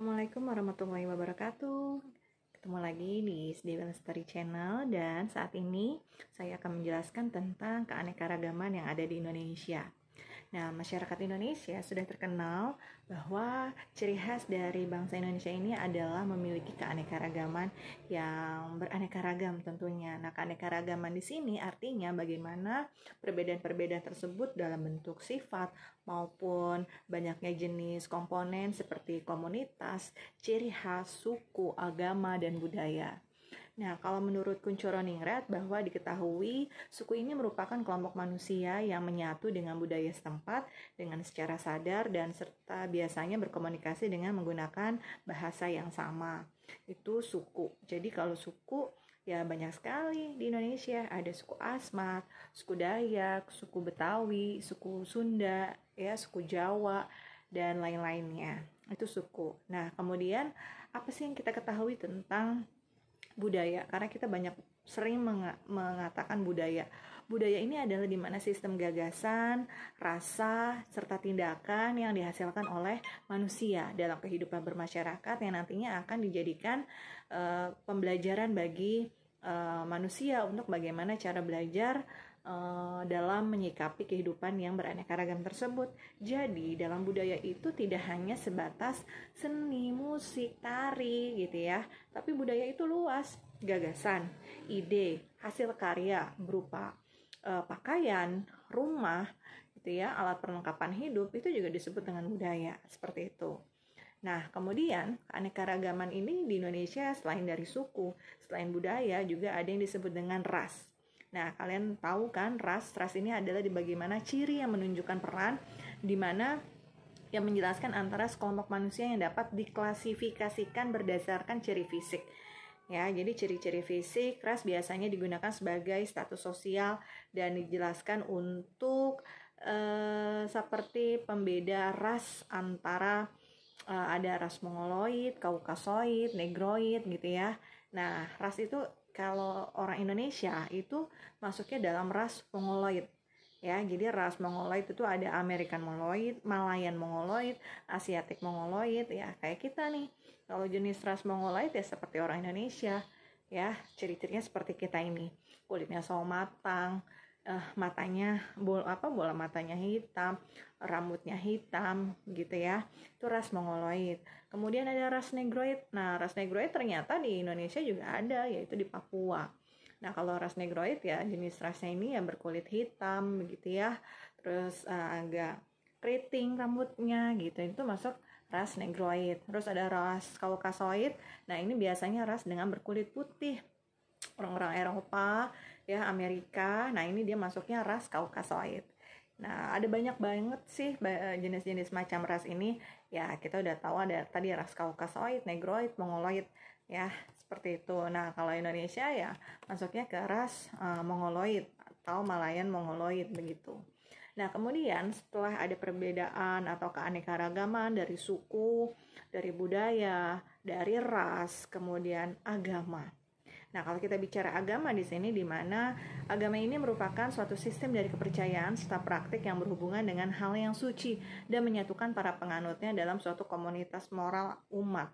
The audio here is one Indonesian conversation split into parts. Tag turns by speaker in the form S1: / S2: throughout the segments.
S1: Assalamualaikum warahmatullahi wabarakatuh. Ketemu lagi di SDW Lestari Channel, dan saat ini saya akan menjelaskan tentang keanekaragaman yang ada di Indonesia. Nah, masyarakat Indonesia sudah terkenal bahwa ciri khas dari bangsa Indonesia ini adalah memiliki keanekaragaman yang beraneka ragam tentunya. Nah, keanekaragaman di sini artinya bagaimana perbedaan-perbedaan tersebut dalam bentuk sifat maupun banyaknya jenis komponen seperti komunitas, ciri khas, suku, agama, dan budaya. Nah, kalau menurut Kunchoro-Ningrat bahwa diketahui suku ini merupakan kelompok manusia yang menyatu dengan budaya setempat dengan secara sadar dan serta biasanya berkomunikasi dengan menggunakan bahasa yang sama. Itu suku. Jadi kalau suku ya banyak sekali di Indonesia. Ada suku Asmat, suku Dayak, suku Betawi, suku Sunda, ya, suku Jawa, dan lain-lainnya. Itu suku. Nah, kemudian apa sih yang kita ketahui tentang budaya? Karena kita sering mengatakan budaya. Budaya ini adalah di mana sistem gagasan, rasa, serta tindakan yang dihasilkan oleh manusia dalam kehidupan bermasyarakat yang nantinya akan dijadikan pembelajaran bagi manusia untuk bagaimana cara belajar dalam menyikapi kehidupan yang beraneka ragam tersebut. Jadi dalam budaya itu tidak hanya sebatas seni, musik, tari gitu ya, tapi budaya itu luas, gagasan, ide, hasil karya berupa pakaian, rumah gitu ya, alat perlengkapan hidup itu juga disebut dengan budaya, seperti itu. Nah, kemudian keanekaragaman ini di Indonesia selain dari suku, selain budaya juga ada yang disebut dengan ras. Nah, kalian tahu kan ras ini adalah di bagaimana ciri yang menunjukkan peran di mana yang menjelaskan antara sekelompok manusia yang dapat diklasifikasikan berdasarkan ciri fisik. Ya, jadi ciri-ciri fisik ras biasanya digunakan sebagai status sosial dan dijelaskan untuk seperti pembeda ras antara ada ras Mongoloid, Kaukasoid, Negroid gitu ya. Nah, ras itu kalau orang Indonesia itu masuknya dalam ras Mongoloid. Ya, jadi ras Mongoloid itu ada American Mongoloid, Malayan Mongoloid, Asiatic Mongoloid ya, kayak kita nih. Kalau jenis ras Mongoloid ya seperti orang Indonesia. Ya, ciri-cirinya seperti kita ini. Kulitnya sawo matang, matanya bola matanya hitam, rambutnya hitam gitu ya. Itu ras Mongoloid. Kemudian ada ras Negroid. Nah, ras Negroid ternyata di Indonesia juga ada, yaitu di Papua. Nah, kalau ras Negroid ya jenis rasnya ini yang berkulit hitam begitu ya. Terus agak keriting rambutnya gitu. Itu masuk ras Negroid. Terus ada ras Kaukasoid. Nah, ini biasanya ras dengan berkulit putih. Orang-orang Eropa ya, Amerika. Nah, ini dia masuknya ras Kaukasoid. Nah, ada banyak banget sih jenis-jenis macam ras ini. Ya, kita udah tahu ada tadi ras Kaukasoid, Negroid, Mongoloid ya, seperti itu. Nah, kalau Indonesia ya masuknya ke ras Mongoloid atau Malayan Mongoloid begitu. Nah, kemudian setelah ada perbedaan atau keanekaragaman dari suku, dari budaya, dari ras, kemudian agama. Nah, kalau kita bicara agama di sini, di mana agama ini merupakan suatu sistem dari kepercayaan serta praktik yang berhubungan dengan hal yang suci dan menyatukan para penganutnya dalam suatu komunitas moral umat.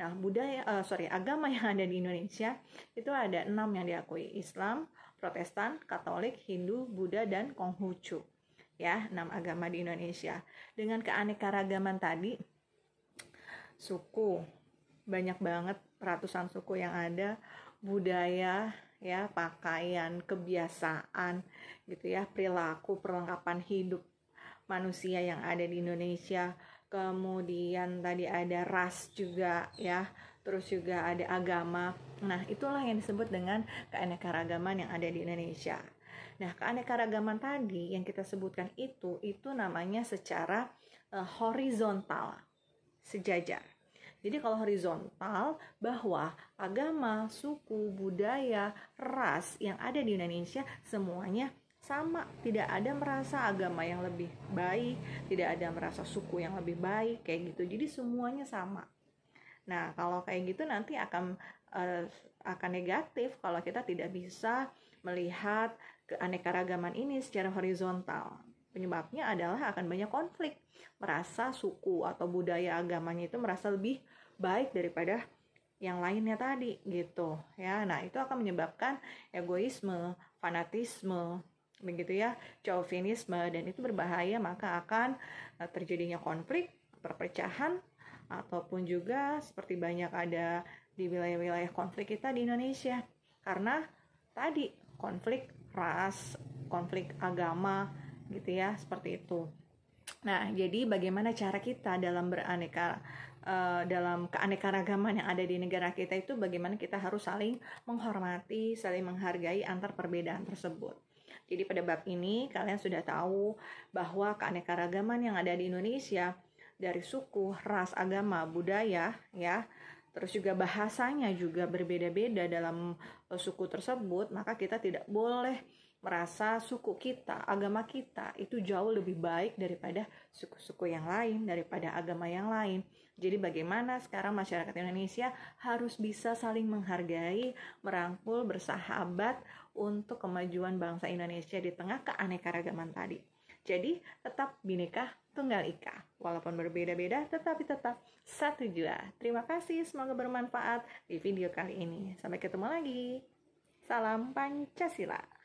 S1: Nah, agama yang ada di Indonesia itu ada 6 yang diakui: Islam, Protestan, Katolik, Hindu, Buddha, dan Konghucu. Ya, 6 agama di Indonesia. Dengan keanekaragaman tadi, suku, banyak banget ratusan suku yang ada, budaya ya, pakaian, kebiasaan gitu ya, perilaku, perlengkapan hidup manusia yang ada di Indonesia. Kemudian tadi ada ras juga ya, terus juga ada agama. Nah, itulah yang disebut dengan keanekaragaman yang ada di Indonesia. Nah, keanekaragaman tadi yang kita sebutkan itu namanya secara horizontal, sejajar. Jadi kalau horizontal, bahwa agama, suku, budaya, ras yang ada di Indonesia semuanya sama. Tidak ada merasa agama yang lebih baik, tidak ada merasa suku yang lebih baik, kayak gitu. Jadi semuanya sama. Nah, kalau kayak gitu nanti akan negatif kalau kita tidak bisa melihat keanekaragaman ini secara horizontal. penyebabnya adalah akan banyak konflik. Merasa suku atau budaya agamanya itu merasa lebih baik daripada yang lainnya tadi gitu ya. Nah, itu akan menyebabkan egoisme, fanatisme, begitu ya, chauvinisme, dan itu berbahaya. Maka akan terjadinya konflik, perpecahan, ataupun juga seperti banyak ada di wilayah-wilayah konflik kita di Indonesia karena tadi konflik ras, konflik agama gitu ya, seperti itu. Nah, jadi bagaimana cara kita dalam dalam keanekaragaman yang ada di negara kita itu, bagaimana kita harus saling menghormati, saling menghargai antar perbedaan tersebut. Jadi pada bab ini kalian sudah tahu bahwa keanekaragaman yang ada di Indonesia dari suku, ras, agama, budaya ya, terus juga bahasanya juga berbeda-beda dalam suku tersebut, maka kita tidak boleh merasa suku kita, agama kita itu jauh lebih baik daripada suku-suku yang lain, daripada agama yang lain. Jadi bagaimana sekarang masyarakat Indonesia harus bisa saling menghargai, merangkul, bersahabat untuk kemajuan bangsa Indonesia di tengah keanekaragaman tadi. Jadi tetap Bhinneka Tunggal Ika, walaupun berbeda-beda tetapi tetap satu jua. Terima kasih, semoga bermanfaat di video kali ini. Sampai ketemu lagi. Salam Pancasila.